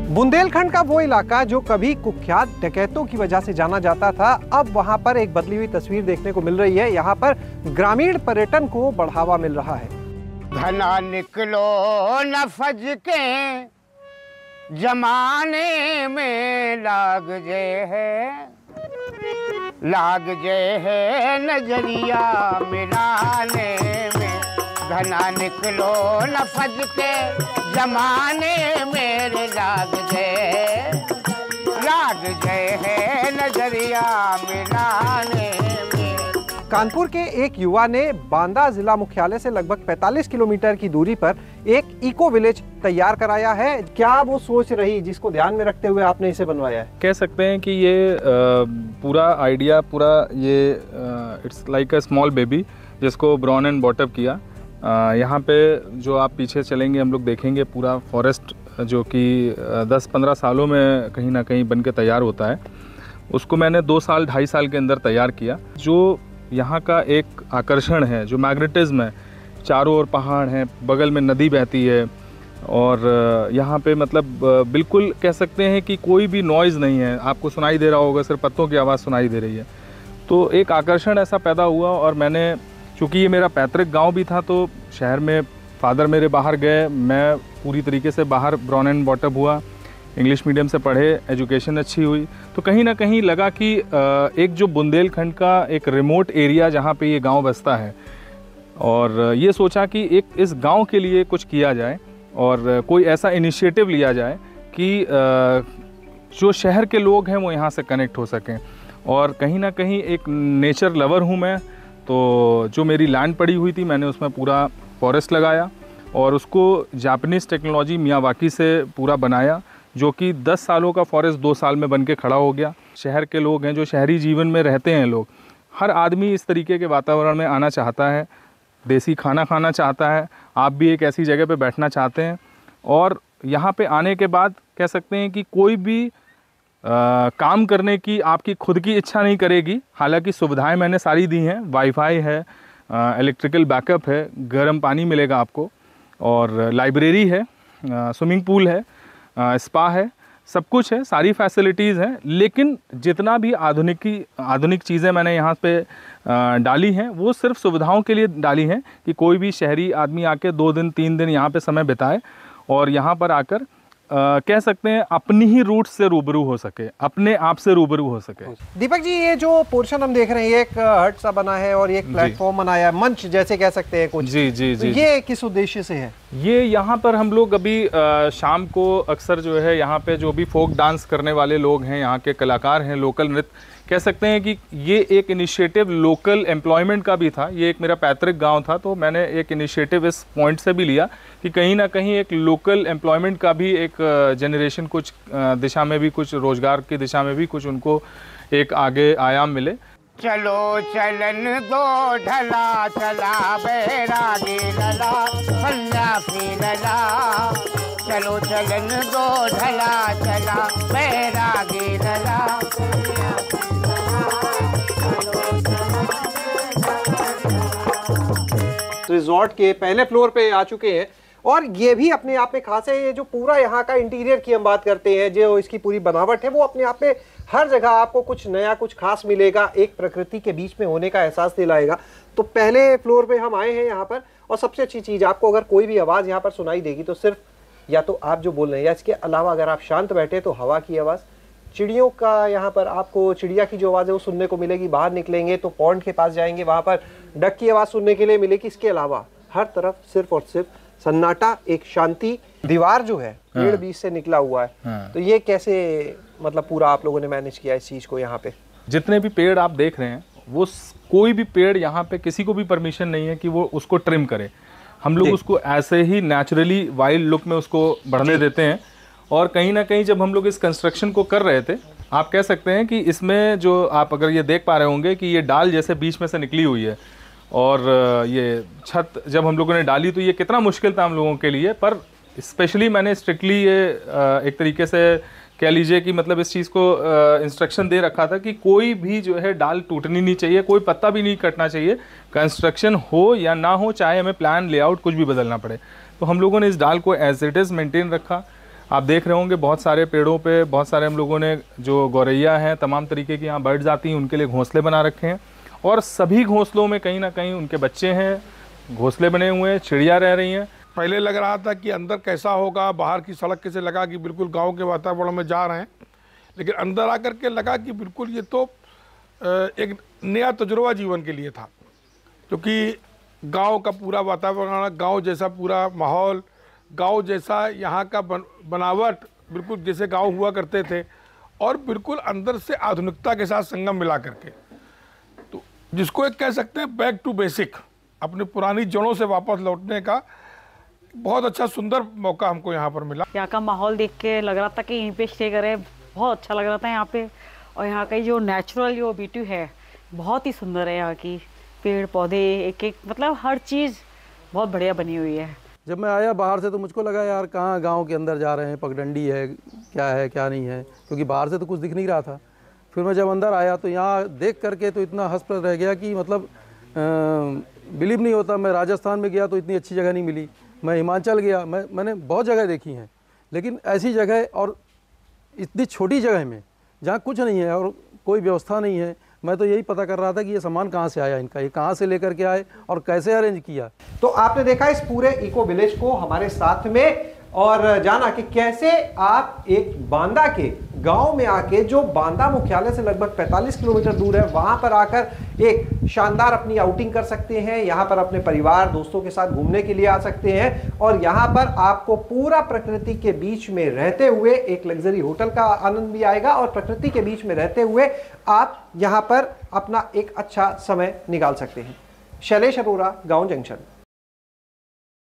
बुंदेलखंड का वो इलाका जो कभी कुख्यात डकैतों की वजह से जाना जाता था, अब वहां पर एक बदली हुई तस्वीर देखने को मिल रही है। यहाँ पर ग्रामीण पर्यटन को बढ़ावा मिल रहा है। घना निकलो नफज के जमाने में लाग जे है नजरिया मिलाने में। घना निकलो नफज के जमाने मेरे लाग जे है नजरिया मिलाने में। कानपुर के एक युवा ने बांदा जिला मुख्यालय से लगभग 45 किलोमीटर की दूरी पर एक इको विलेज तैयार कराया है। क्या वो सोच रही जिसको ध्यान में रखते हुए आपने इसे बनवाया है? कह सकते हैं कि ये पूरा आइडिया ये it's like a small baby जिसको ब्रॉन एंड बॉटअप किया। यहाँ पे जो आप पीछे चलेंगे हम लोग देखेंगे पूरा फॉरेस्ट जो कि 10-15 सालों में कहीं ना कहीं बन के तैयार होता है, उसको मैंने 2-2.5 साल के अंदर तैयार किया। जो यहाँ का एक आकर्षण है, जो मैग्नेटिज्म है, चारों ओर पहाड़ हैं, बगल में नदी बहती है और यहाँ पे मतलब बिल्कुल कह सकते हैं कि कोई भी नॉइज़ नहीं है, आपको सुनाई दे रहा होगा, सिर्फ पत्तों की आवाज़ सुनाई दे रही है। तो एक आकर्षण ऐसा पैदा हुआ और मैंने, चूँकि ये मेरा पैतृक गांव भी था, तो शहर में फादर मेरे बाहर गए, मैं पूरी तरीके से बाहर ब्रॉन एंड बॉटअप हुआ, इंग्लिश मीडियम से पढ़े, एजुकेशन अच्छी हुई। तो कहीं ना कहीं लगा कि एक जो बुंदेलखंड का एक रिमोट एरिया जहाँ पे ये गांव बसता है, और ये सोचा कि एक इस गांव के लिए कुछ किया जाए और कोई ऐसा इनिशिएटिव लिया जाए कि जो शहर के लोग हैं वो यहाँ से कनेक्ट हो सकें। और कहीं ना कहीं एक नेचर लवर हूँ मैं, तो जो मेरी लैंड पड़ी हुई थी मैंने उसमें पूरा फॉरेस्ट लगाया और उसको जापानीज़ टेक्नोलॉजी मियावाकी से पूरा बनाया, जो कि 10 सालों का फॉरेस्ट 2 साल में बन के खड़ा हो गया। शहर के लोग हैं, जो शहरी जीवन में रहते हैं लोग, हर आदमी इस तरीके के वातावरण में आना चाहता है, देसी खाना खाना चाहता है। आप भी एक ऐसी जगह पे बैठना चाहते हैं और यहाँ पे आने के बाद कह सकते हैं कि कोई भी काम करने की आपकी खुद की इच्छा नहीं करेगी। हालांकि सुविधाएं मैंने सारी दी हैं, वाईफाई है, इलेक्ट्रिकल बैकअप है, गर्म पानी मिलेगा आपको, और लाइब्रेरी है, स्विमिंग पूल है, स्पा है, सब कुछ है, सारी फैसिलिटीज़ हैं। लेकिन जितना भी आधुनिक चीज़ें मैंने यहाँ पे डाली हैं, वो सिर्फ सुविधाओं के लिए डाली हैं कि कोई भी शहरी आदमी आके 2 दिन 3 दिन यहाँ पे समय बिताए और यहाँ पर आकर कह सकते हैं अपनी ही रूट से रूबरू हो सके, अपने आप से रूबरू हो सके। दीपक जी, ये जो पोर्शन हम देख रहे हैं, ये एक हट सा बना है और एक प्लेटफॉर्म बनाया है, मंच जैसे कह सकते हैं कुछ। जी जी जी। ये किस उद्देश्य से है? ये यहाँ पर हम लोग अभी शाम को अक्सर जो है यहाँ पे जो भी फोक डांस करने वाले लोग हैं, यहाँ के कलाकार हैं, लोकल नृत्य, कह सकते हैं कि ये एक इनिशिएटिव लोकल एम्प्लॉयमेंट का भी था। ये एक मेरा पैतृक गांव था, तो मैंने एक इनिशिएटिव इस पॉइंट से भी लिया कि कहीं ना कहीं एक लोकल एम्प्लॉयमेंट का भी एक जनरेशन कुछ दिशा में भी, कुछ रोजगार की दिशा में भी कुछ उनको एक आगे आयाम मिले। चलो चलन दो ढला चला बैरागी लला सन्यासी लला। चलो चलन दो ढला चला बैरागी लला। रिजॉर्ट के पहले फ्लोर पे आ चुके हैं और ये भी अपने आप में खास है। ये जो पूरा यहाँ का इंटीरियर की हम बात करते हैं, जो इसकी पूरी बनावट है, वो अपने आप में हर जगह आपको कुछ नया, कुछ खास मिलेगा, एक प्रकृति के बीच में होने का एहसास दिलाएगा। तो पहले फ्लोर पे हम आए हैं यहाँ पर, और सबसे अच्छी चीज़, आपको अगर कोई भी आवाज़ यहाँ पर सुनाई देगी तो सिर्फ या तो आप जो बोल रहे हैं, या इसके अलावा अगर आप शांत बैठे तो हवा की आवाज़, चिड़ियों का, यहाँ पर आपको चिड़िया की जो आवाज़ है वो सुनने को मिलेगी। बाहर निकलेंगे तो पॉन्ड के पास जाएंगे, वहाँ पर डक की आवाज़ सुनने के लिए मिलेगी। इसके अलावा हर तरफ सिर्फ और सिर्फ सन्नाटा, एक शांति। दीवार जो है पेड़ बीच से निकला हुआ है, तो ये कैसे मतलब पूरा आप लोगों ने मैनेज किया इस चीज़ को? यहाँ पे जितने भी पेड़ आप देख रहे हैं, वो कोई भी पेड़ यहाँ पे किसी को भी परमिशन नहीं है कि वो उसको ट्रिम करे। हम लोग उसको ऐसे ही नेचुरली वाइल्ड लुक में उसको बढ़ने देते हैं। और कहीं ना कहीं जब हम लोग इस कंस्ट्रक्शन को कर रहे थे, आप कह सकते हैं कि इसमें जो आप अगर ये देख पा रहे होंगे कि ये डाल जैसे बीच में से निकली हुई है, और ये छत जब हम लोगों ने डाली तो ये कितना मुश्किल था हम लोगों के लिए। पर स्पेशली मैंने स्ट्रिक्टली ये एक तरीके से कह लीजिए कि मतलब इस चीज़ को इंस्ट्रक्शन दे रखा था कि कोई भी जो है डाल टूटनी नहीं चाहिए, कोई पत्ता भी नहीं कटना चाहिए, कंस्ट्रक्शन हो या ना हो, चाहे हमें प्लान लेआउट कुछ भी बदलना पड़े। तो हम लोगों ने इस डाल को एज इट इज़ मेंटेन रखा। आप देख रहे होंगे बहुत सारे पेड़ों पे बहुत सारे हम लोगों ने जो गौरैया हैं, तमाम तरीके की यहाँ बर्ड्स आती हैं, उनके लिए घोंसले बना रखे हैं और सभी घोंसलों में कहीं ना कहीं उनके बच्चे हैं, घोंसले बने हुए हैं, चिड़िया रह रही हैं। पहले लग रहा था कि अंदर कैसा होगा, बाहर की सड़क कैसे लगा कि बिल्कुल गांव के वातावरण में जा रहे हैं, लेकिन अंदर आकर के लगा कि बिल्कुल ये तो एक नया तजुर्बा जीवन के लिए था, क्योंकि गांव का पूरा वातावरण, गांव जैसा पूरा माहौल, गांव जैसा यहाँ का बनावट, बिल्कुल जैसे गांव हुआ करते थे और बिल्कुल अंदर से आधुनिकता के साथ संगम मिला करके, तो जिसको एक कह सकते हैं बैक टू बेसिक, अपनी पुरानी जड़ों से वापस लौटने का बहुत अच्छा सुंदर मौका हमको यहाँ पर मिला। यहाँ का माहौल देख के लग रहा था कि यहीं पे स्टे करें, बहुत अच्छा लग रहा था यहाँ पे। और यहाँ का जो नेचुरल जो ब्यूटी है बहुत ही सुंदर है, यहाँ की पेड़ पौधे एक एक मतलब हर चीज़ बहुत बढ़िया बनी हुई है। जब मैं आया बाहर से तो मुझको लगा यार कहाँ गांव के अंदर जा रहे हैं, पगडंडी है क्या नहीं है, क्योंकि बाहर से तो कुछ दिख नहीं रहा था। फिर मैं जब अंदर आया तो यहाँ देख करके तो इतना हंस पर रह गया कि मतलब बिलीव नहीं होता। मैं राजस्थान में गया तो इतनी अच्छी जगह नहीं मिली, मैं हिमाचल गया, मैंने बहुत जगह देखी हैं, लेकिन ऐसी जगह और इतनी छोटी जगह में जहाँ कुछ नहीं है और कोई व्यवस्था नहीं है, मैं तो यही पता कर रहा था कि ये सामान कहाँ से आया, इनका ये कहाँ से लेकर के आए और कैसे अरेंज किया। तो आपने देखा इस पूरे इको विलेज को हमारे साथ में और जाना कि कैसे आप एक बांदा के गांव में आके, जो बांदा मुख्यालय से लगभग 45 किलोमीटर दूर है, वहां पर आकर एक शानदार अपनी आउटिंग कर सकते हैं। यहां पर अपने परिवार दोस्तों के साथ घूमने के लिए आ सकते हैं और यहां पर आपको पूरा प्रकृति के बीच में रहते हुए एक लग्जरी होटल का आनंद भी आएगा और प्रकृति के बीच में रहते हुए आप यहां पर अपना एक अच्छा समय निकाल सकते हैं। शैलेश अरोरा, गांव जंक्शन।